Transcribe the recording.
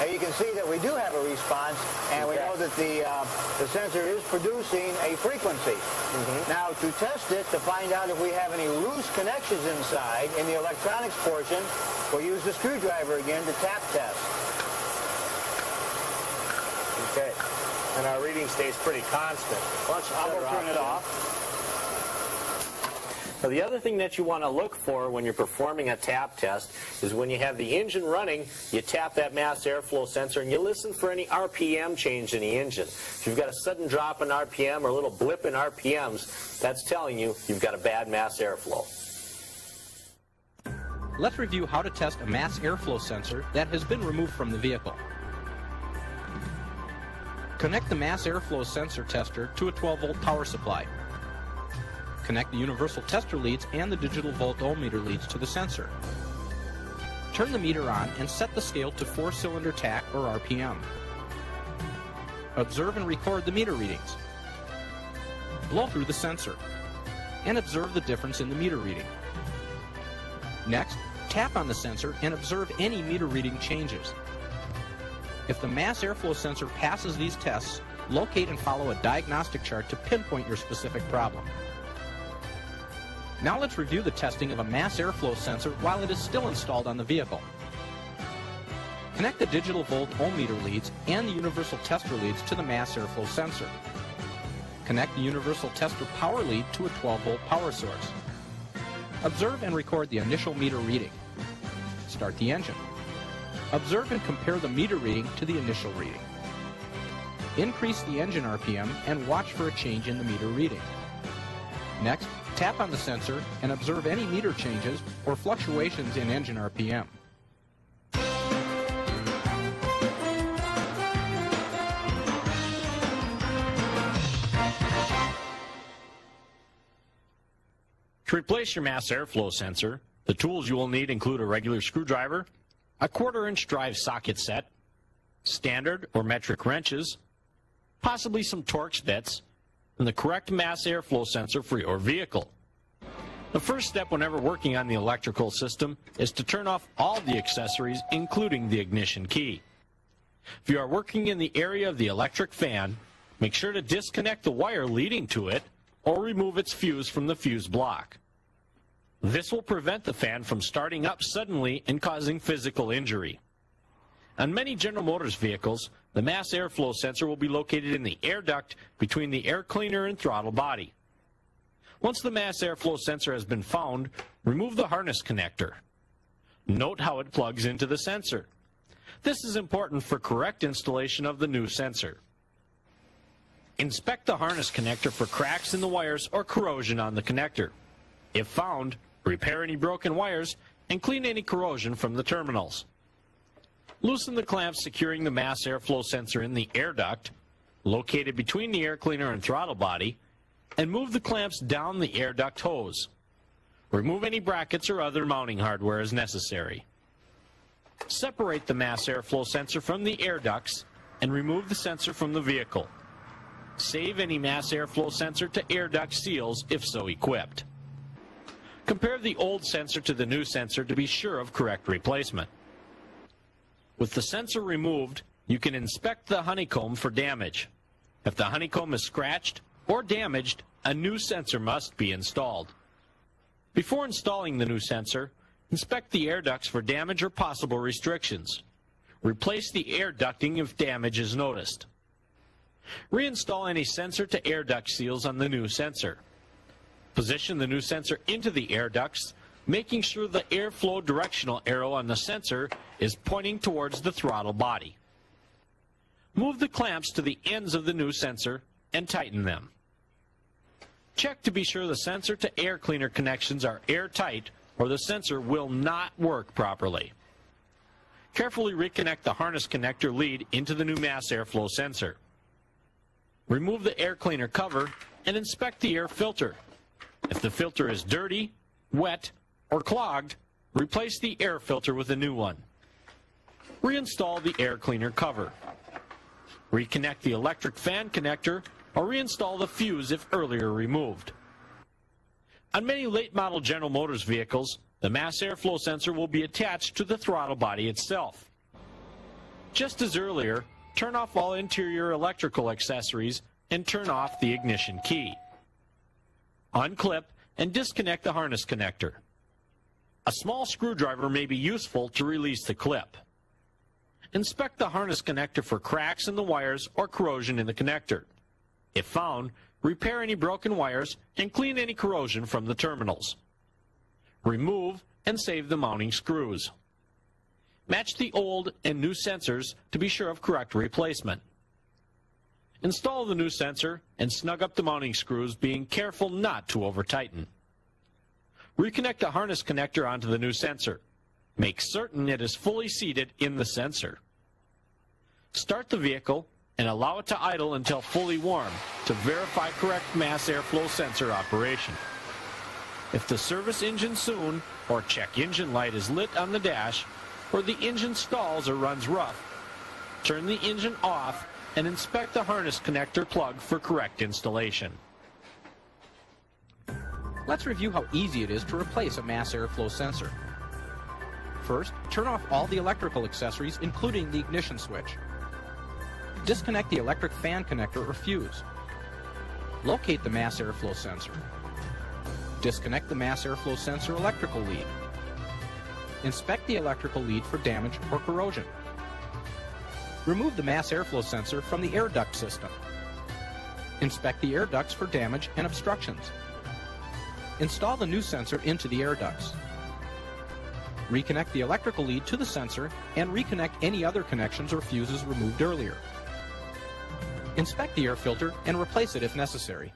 you can see that we do have a response, and we know that the sensor is producing a frequency. Now, to test it, to find out if we have any loose connections inside in the electronics portion, we'll use the screwdriver again to tap test. Okay. And our reading stays pretty constant. I will turn it off. Now, the other thing that you want to look for when you're performing a tap test is when you have the engine running, you tap that mass airflow sensor and you listen for any RPM change in the engine. If you've got a sudden drop in RPM or a little blip in RPMs, that's telling you you've got a bad mass airflow. Let's review how to test a mass airflow sensor that has been removed from the vehicle. Connect the mass airflow sensor tester to a 12-volt power supply. Connect the universal tester leads and the digital volt ohmmeter leads to the sensor. Turn the meter on and set the scale to 4-cylinder tach or RPM. Observe and record the meter readings. Blow through the sensor and observe the difference in the meter reading. Next, tap on the sensor and observe any meter reading changes. If the mass airflow sensor passes these tests, locate and follow a diagnostic chart to pinpoint your specific problem. Now let's review the testing of a mass airflow sensor while it is still installed on the vehicle. Connect the digital volt ohmmeter leads and the universal tester leads to the mass airflow sensor. Connect the universal tester power lead to a 12-volt power source. Observe and record the initial meter reading. Start the engine. Observe and compare the meter reading to the initial reading. Increase the engine RPM and watch for a change in the meter reading. Next, tap on the sensor and observe any meter changes or fluctuations in engine RPM. To replace your mass airflow sensor, the tools you will need include a regular screwdriver, a 1/4-inch drive socket set, standard or metric wrenches, possibly some Torx bits, and the correct mass airflow sensor for your vehicle. The first step whenever working on the electrical system is to turn off all the accessories, including the ignition key. If you are working in the area of the electric fan, make sure to disconnect the wire leading to it or remove its fuse from the fuse block. This will prevent the fan from starting up suddenly and causing physical injury. On many General Motors vehicles, the mass airflow sensor will be located in the air duct between the air cleaner and throttle body. Once the mass airflow sensor has been found, remove the harness connector. Note how it plugs into the sensor. This is important for correct installation of the new sensor. Inspect the harness connector for cracks in the wires or corrosion on the connector. If found, repair any broken wires and clean any corrosion from the terminals. Loosen the clamps securing the mass airflow sensor in the air duct, located between the air cleaner and throttle body, and move the clamps down the air duct hose. Remove any brackets or other mounting hardware as necessary. Separate the mass airflow sensor from the air ducts and remove the sensor from the vehicle. Save any mass airflow sensor to air duct seals if so equipped. Compare the old sensor to the new sensor to be sure of correct replacement. With the sensor removed, you can inspect the honeycomb for damage. If the honeycomb is scratched or damaged, a new sensor must be installed. Before installing the new sensor, inspect the air ducts for damage or possible restrictions. Replace the air ducting if damage is noticed. Reinstall any sensor to air duct seals on the new sensor. Position the new sensor into the air ducts, making sure the airflow directional arrow on the sensor is pointing towards the throttle body. Move the clamps to the ends of the new sensor and tighten them. Check to be sure the sensor to air cleaner connections are airtight or the sensor will not work properly. Carefully reconnect the harness connector lead into the new mass airflow sensor. Remove the air cleaner cover and inspect the air filter. If the filter is dirty, wet, or clogged, replace the air filter with a new one. Reinstall the air cleaner cover. Reconnect the electric fan connector or reinstall the fuse if earlier removed. On many late model General Motors vehicles, the mass airflow sensor will be attached to the throttle body itself. Just as earlier, turn off all interior electrical accessories and turn off the ignition key. Unclip and disconnect the harness connector. A small screwdriver may be useful to release the clip. Inspect the harness connector for cracks in the wires or corrosion in the connector. If found, repair any broken wires and clean any corrosion from the terminals. Remove and save the mounting screws. Match the old and new sensors to be sure of correct replacement. Install the new sensor and snug up the mounting screws, being careful not to over-tighten. Reconnect the harness connector onto the new sensor. Make certain it is fully seated in the sensor. Start the vehicle and allow it to idle until fully warm to verify correct mass airflow sensor operation. If the service engine soon or check engine light is lit on the dash, or the engine stalls or runs rough, turn the engine off and inspect the harness connector plug for correct installation. Let's review how easy it is to replace a mass airflow sensor. First, turn off all the electrical accessories, including the ignition switch. Disconnect the electric fan connector or fuse. Locate the mass airflow sensor. Disconnect the mass airflow sensor electrical lead. Inspect the electrical lead for damage or corrosion. Remove the mass airflow sensor from the air duct system. Inspect the air ducts for damage and obstructions. Install the new sensor into the air ducts. Reconnect the electrical lead to the sensor and reconnect any other connections or fuses removed earlier. Inspect the air filter and replace it if necessary.